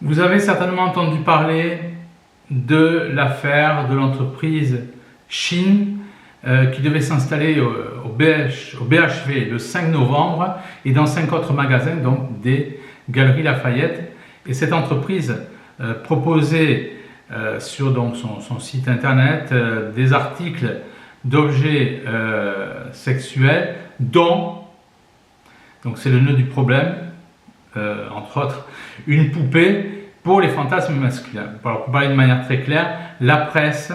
Vous avez certainement entendu parler de l'affaire de l'entreprise Shein qui devait s'installer au BHV le 5 novembre et dans 5 autres magasins, donc des Galeries Lafayette. Et cette entreprise proposait sur donc, son site internet des articles d'objets sexuels dont, donc c'est le nœud du problème, entre autres, une poupée pour les fantasmes masculins. Alors, pour parler de manière très claire, la presse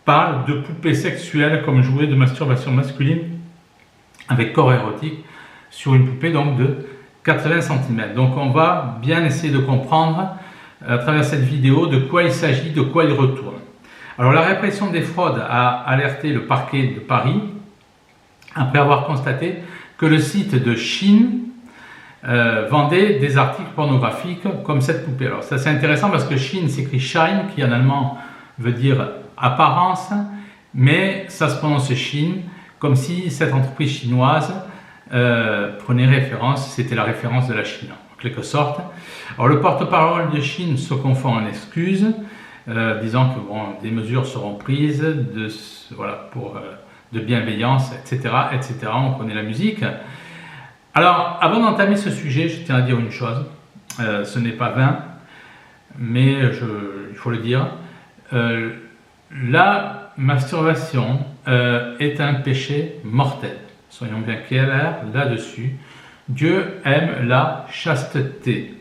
parle de poupées sexuelles comme jouets de masturbation masculine avec corps érotique sur une poupée donc de 80 cm. Donc on va bien essayer de comprendre à travers cette vidéo de quoi il s'agit, de quoi il retourne. Alors la répression des fraudes a alerté le parquet de Paris après avoir constaté que le site de Shein vendait des articles pornographiques comme cette poupée. Alors ça c'est intéressant parce que Shein s'écrit Shine qui en allemand veut dire apparence, mais ça se prononce Shein comme si cette entreprise chinoise prenait référence, c'était la référence de la Chine en quelque sorte. Alors le porte-parole de Shein se confond en excuses, disant que bon, des mesures seront prises de bienveillance, etc., etc. On connaît la musique. Alors, avant d'entamer ce sujet, je tiens à dire une chose. Ce n'est pas vain, mais il faut le dire. La masturbation est un péché mortel. Soyons bien clairs là-dessus. Dieu aime la chasteté.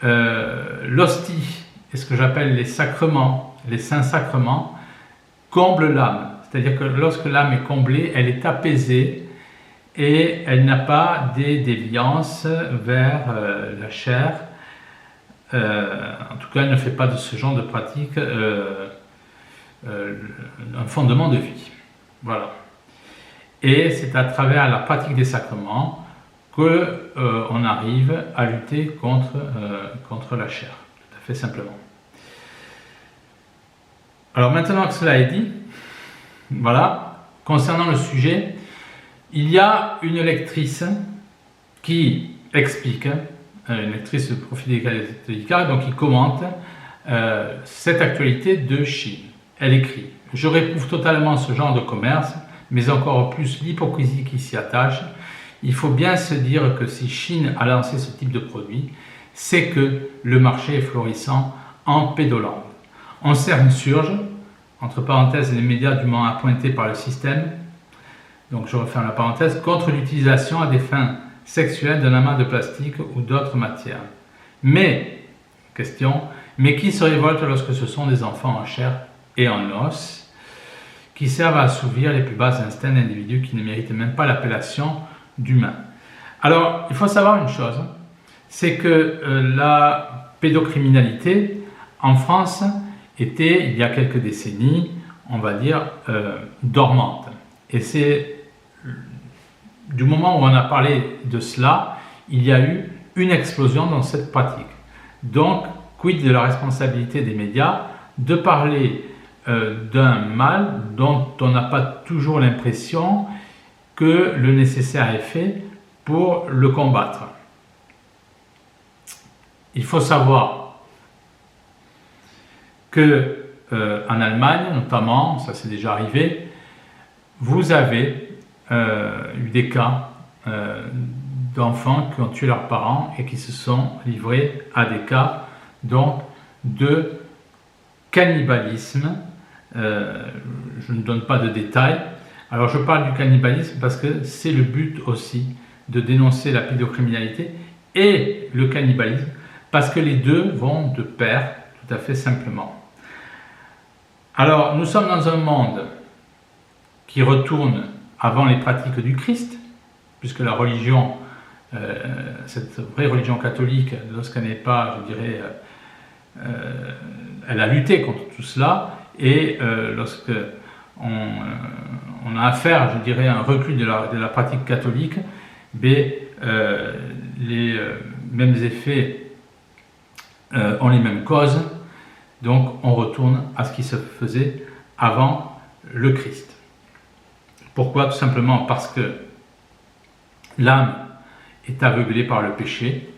L'hostie, et ce que j'appelle les sacrements, les saints sacrements, comblent l'âme. C'est-à-dire que lorsque l'âme est comblée, elle est apaisée et elle n'a pas des déviances vers la chair. En tout cas, elle ne fait pas de ce genre de pratique un fondement de vie. Voilà. Et c'est à travers la pratique des sacrements qu'on arrive à lutter contre la chair, tout à fait simplement. Alors maintenant que cela est dit, voilà, concernant le sujet, il y a une lectrice qui explique, une lectrice de Profil catholique, donc qui commente cette actualité de Shein. Elle écrit « Je réprouve totalement ce genre de commerce, mais encore plus l'hypocrisie qui s'y attache. Il faut bien se dire que si Shein a lancé ce type de produit, c'est que le marché est florissant en pédoland. On s'insurge, entre parenthèses les médias dûment appointés par le système, donc je referme la parenthèse, contre l'utilisation à des fins sexuelles d'un amas de plastique ou d'autres matières. Mais qui se révolte lorsque ce sont des enfants en chair et en os qui servent à assouvir les plus bas instincts d'individus qui ne méritent même pas l'appellation d'humains. Alors, il faut savoir une chose, c'est que la pédocriminalité en France était, il y a quelques décennies, on va dire, dormante. Et c'est du moment où on a parlé de cela, il y a eu une explosion dans cette pratique. Donc, quid de la responsabilité des médias de parler d'un mal dont on n'a pas toujours l'impression que le nécessaire est fait pour le combattre. Il faut savoir que en Allemagne notamment, ça c'est déjà arrivé, vous avez eu des cas d'enfants qui ont tué leurs parents et qui se sont livrés à des cas donc de cannibalisme. Je ne donne pas de détails. Alors je parle du cannibalisme parce que c'est le but aussi de dénoncer la pédocriminalité et le cannibalisme parce que les deux vont de pair tout à fait simplement. Alors nous sommes dans un monde qui retourne avant les pratiques du Christ, puisque la religion, cette vraie religion catholique, lorsqu'elle n'est pas, je dirais, elle a lutté contre tout cela, et lorsque on a affaire, je dirais, à un recul de la pratique catholique, les mêmes effets ont les mêmes causes, donc on retourne à ce qui se faisait avant le Christ. Pourquoi? Tout simplement parce que l'âme est aveuglée par le péché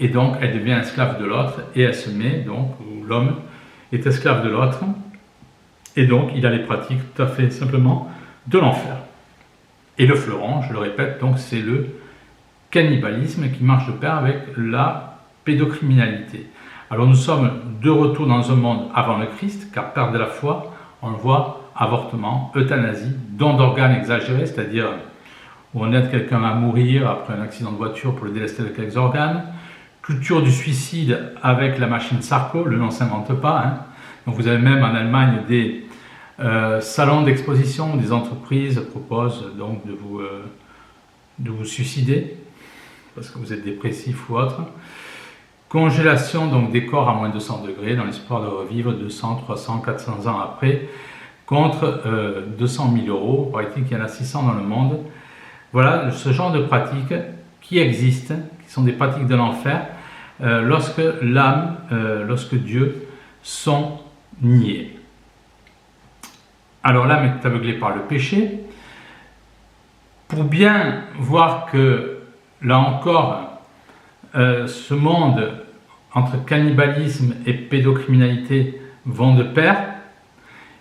et donc elle devient esclave de l'autre, et elle se met, donc, ou l'homme est esclave de l'autre, et donc il a les pratiques tout à fait simplement de l'enfer. Et le fleuron, je le répète, donc c'est le cannibalisme qui marche de pair avec la pédocriminalité. Alors nous sommes de retour dans un monde avant le Christ, car perte de la foi, on le voit, avortement, euthanasie, don d'organes exagérés, c'est-à-dire où on aide quelqu'un à mourir après un accident de voiture pour le délester de quelques organes, culture du suicide avec la machine Sarko, le nom ne s'invente pas, hein. Donc vous avez même en Allemagne des salons d'exposition où des entreprises proposent donc de vous suicider parce que vous êtes dépressif ou autre. Congélation donc des corps à moins de 200 degrés dans l'espoir de revivre 200, 300, 400 ans après contre 200 000 euros. Il paraît-il qu'il y en a 600 dans le monde. Voilà ce genre de pratiques qui existent, qui sont des pratiques de l'enfer lorsque l'âme, lorsque Dieu sont niés. Alors l'âme est aveuglée par le péché. Pour bien voir que, là encore, ce monde entre cannibalisme et pédocriminalité vont de pair,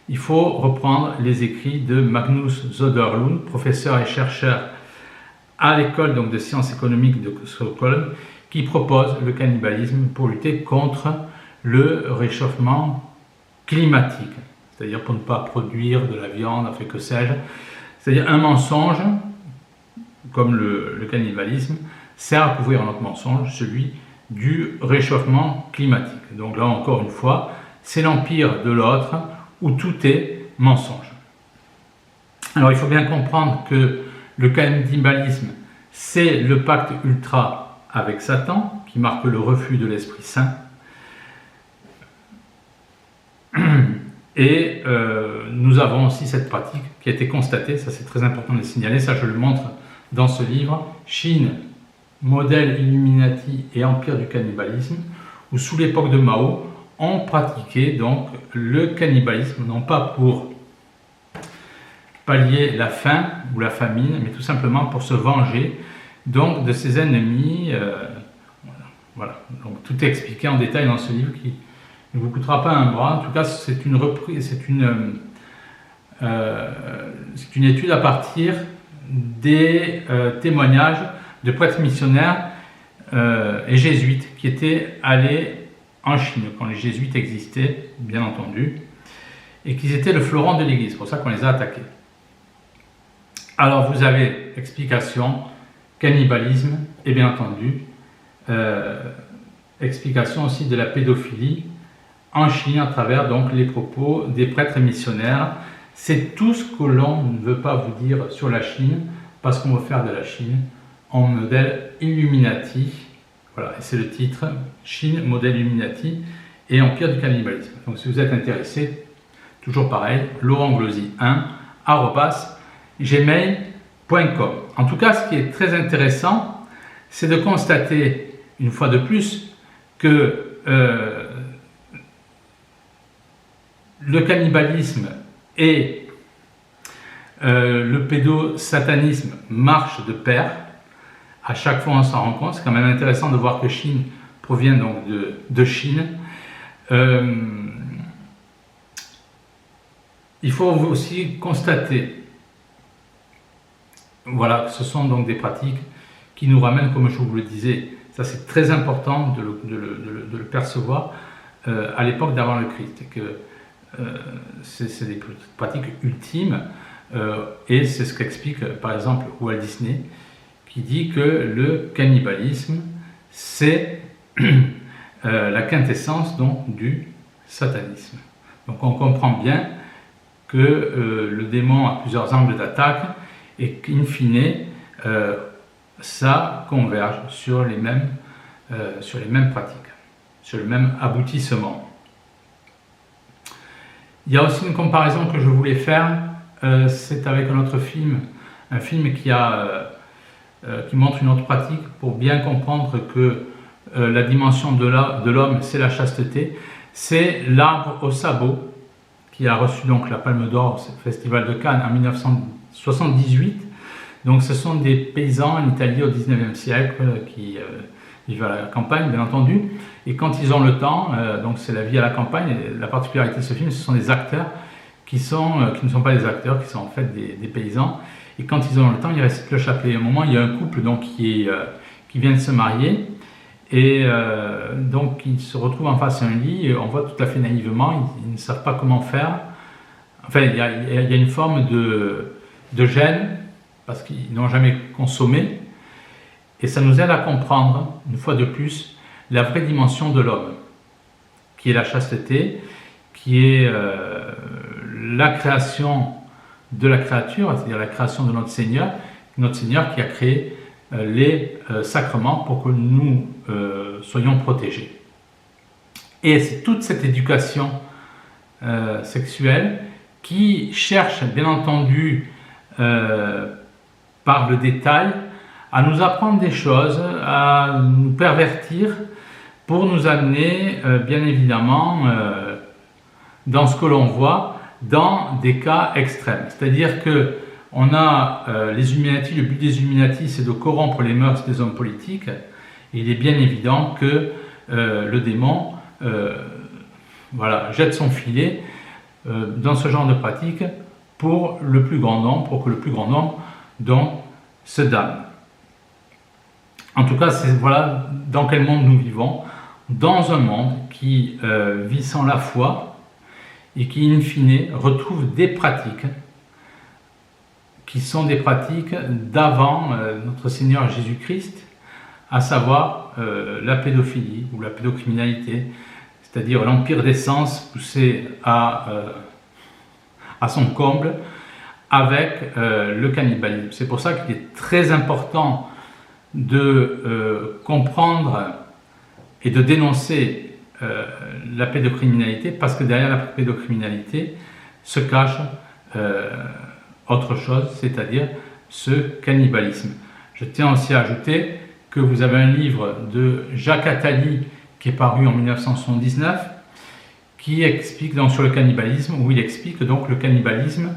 il faut reprendre les écrits de Magnus Söderlund, professeur et chercheur à l'école donc, de sciences économiques de Stockholm, qui propose le cannibalisme pour lutter contre le réchauffement climatique, c'est-à-dire pour ne pas produire de la viande, enfin que sais-je, c'est-à-dire un mensonge, comme le cannibalisme, sert à couvrir un autre mensonge, celui du réchauffement climatique. Donc là encore une fois, c'est l'empire de l'autre où tout est mensonge. Alors il faut bien comprendre que le cannibalisme, c'est le pacte ultra avec Satan, qui marque le refus de l'Esprit Saint. Et nous avons aussi cette pratique qui a été constatée, ça c'est très important de le signaler, ça je le montre dans ce livre, Chine, modèle Illuminati et empire du cannibalisme, où sous l'époque de Mao, on pratiquait donc le cannibalisme, non pas pour pallier la faim ou la famine, mais tout simplement pour se venger donc de ses ennemis. Voilà, donc tout est expliqué en détail dans ce livre qui ne vous coûtera pas un bras. En tout cas, c'est une reprise, c'est une étude à partir des témoignages de prêtres missionnaires et jésuites qui étaient allés en Chine quand les jésuites existaient, bien entendu, et qu'ils étaient le fleuron de l'Église. C'est pour ça qu'on les a attaqués. Alors vous avez explication, cannibalisme et bien entendu explication aussi de la pédophilie en Chine à travers donc les propos des prêtres missionnaires. C'est tout ce que l'on ne veut pas vous dire sur la Chine parce qu'on veut faire de la Chine en modèle Illuminati. Voilà, et c'est le titre, Chine, modèle Illuminati et empire du cannibalisme. Donc si vous êtes intéressé, toujours pareil, laurentglosy1@gmail.com. En tout cas, ce qui est très intéressant, c'est de constater, une fois de plus, que le cannibalisme et le pédosatanisme marchent de pair. À chaque fois, on s'en rend compte. C'est quand même intéressant de voir que Chine provient donc de Chine. Il faut aussi constater, voilà, que ce sont donc des pratiques qui nous ramènent, comme je vous le disais, ça c'est très important de le percevoir à l'époque d'avant le Christ, et que c'est des pratiques ultimes, et c'est ce qu'explique par exemple Walt Disney, qui dit que le cannibalisme c'est la quintessence donc du satanisme. Donc on comprend bien que le démon a plusieurs angles d'attaque et qu'in fine ça converge sur les mêmes pratiques, sur le même aboutissement. Il y a aussi une comparaison que je voulais faire, c'est avec un autre film, un film qui montre une autre pratique pour bien comprendre que la dimension de l'homme, c'est la chasteté. C'est l'arbre au sabot qui a reçu donc la Palme d'Or au Festival de Cannes en 1978. Donc ce sont des paysans en Italie au 19e siècle qui vivent à la campagne, bien entendu. Et quand ils ont le temps, donc c'est la vie à la campagne, et la particularité de ce film, ce sont des acteurs qui ne sont pas des acteurs, qui sont en fait des paysans. Et quand ils ont le temps, ils récitent le chapelet. À un moment, il y a un couple donc, qui vient de se marier. Et donc, ils se retrouvent en face à un lit. Et on voit tout à fait naïvement, ils ne savent pas comment faire. Enfin, il y a une forme de gêne, parce qu'ils n'ont jamais consommé. Et ça nous aide à comprendre, une fois de plus, la vraie dimension de l'homme, qui est la chasteté, qui est la création de la créature, c'est-à-dire la création de notre Seigneur qui a créé les sacrements pour que nous soyons protégés. Et c'est toute cette éducation sexuelle qui cherche, bien entendu, par le détail, à nous apprendre des choses, à nous pervertir, pour nous amener, bien évidemment, dans ce que l'on voit, dans des cas extrêmes. C'est-à-dire que on a les Illuminati, le but des Illuminati, c'est de corrompre les mœurs des hommes politiques. Et il est bien évident que le démon jette son filet dans ce genre de pratique pour le plus grand nombre, pour que le plus grand nombre donc se damne. En tout cas, c'est voilà dans quel monde nous vivons, dans un monde qui vit sans la foi et qui, in fine, retrouve des pratiques qui sont des pratiques d'avant notre Seigneur Jésus-Christ, à savoir la pédophilie ou la pédocriminalité, c'est-à-dire l'empire des sens poussé à son comble avec le cannibalisme. C'est pour ça qu'il est très important de comprendre et de dénoncer la pédocriminalité, parce que derrière la pédocriminalité se cache autre chose, c'est-à-dire ce cannibalisme. Je tiens aussi à ajouter que vous avez un livre de Jacques Attali qui est paru en 1979 qui explique donc sur le cannibalisme, où il explique donc le cannibalisme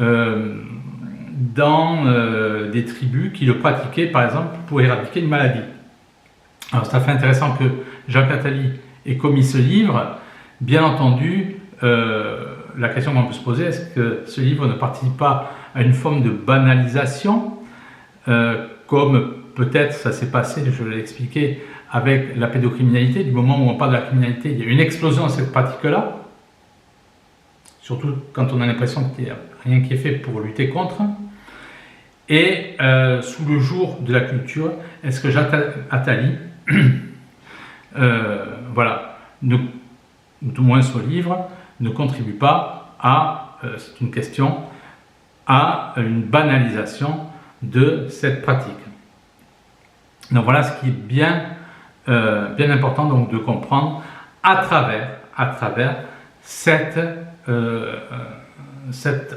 dans des tribus qui le pratiquaient par exemple pour éradiquer une maladie. Alors c'est fait intéressant que Jacques Attali ait commis ce livre. Bien entendu, la question qu'on peut se poser, est-ce que ce livre ne participe pas à une forme de banalisation, comme peut-être ça s'est passé, je l'ai expliqué, avec la pédocriminalité. Du moment où on parle de la criminalité, il y a une explosion de cette pratique-là, surtout quand on a l'impression qu'il n'y a rien qui est fait pour lutter contre. Et sous le jour de la culture, est-ce que Jacques Attali, tout moins ce livre, ne contribue pas à, c'est une question, à une banalisation de cette pratique. Donc voilà ce qui est bien important donc de comprendre à travers cette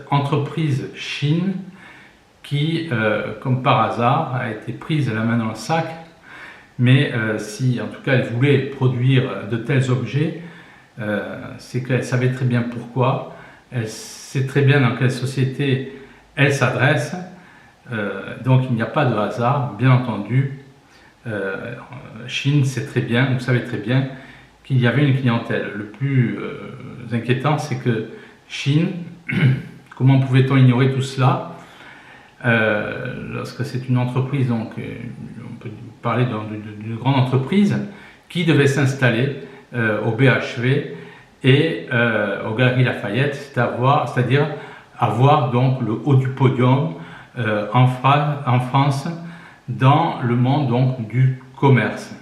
entreprise Chine qui, comme par hasard, a été prise la main dans le sac. Mais si en tout cas elle voulait produire de tels objets, c'est qu'elle savait très bien pourquoi, elle sait très bien dans quelle société elle s'adresse, donc il n'y a pas de hasard, bien entendu. Chine sait très bien, vous savez très bien qu'il y avait une clientèle. Le plus inquiétant, c'est que Chine, comment pouvait-on ignorer tout cela lorsque c'est une entreprise, donc on peut parler d'une grande entreprise qui devait s'installer au BHV et aux Galeries Lafayette, c'est-à-dire avoir donc le haut du podium en France dans le monde donc du commerce.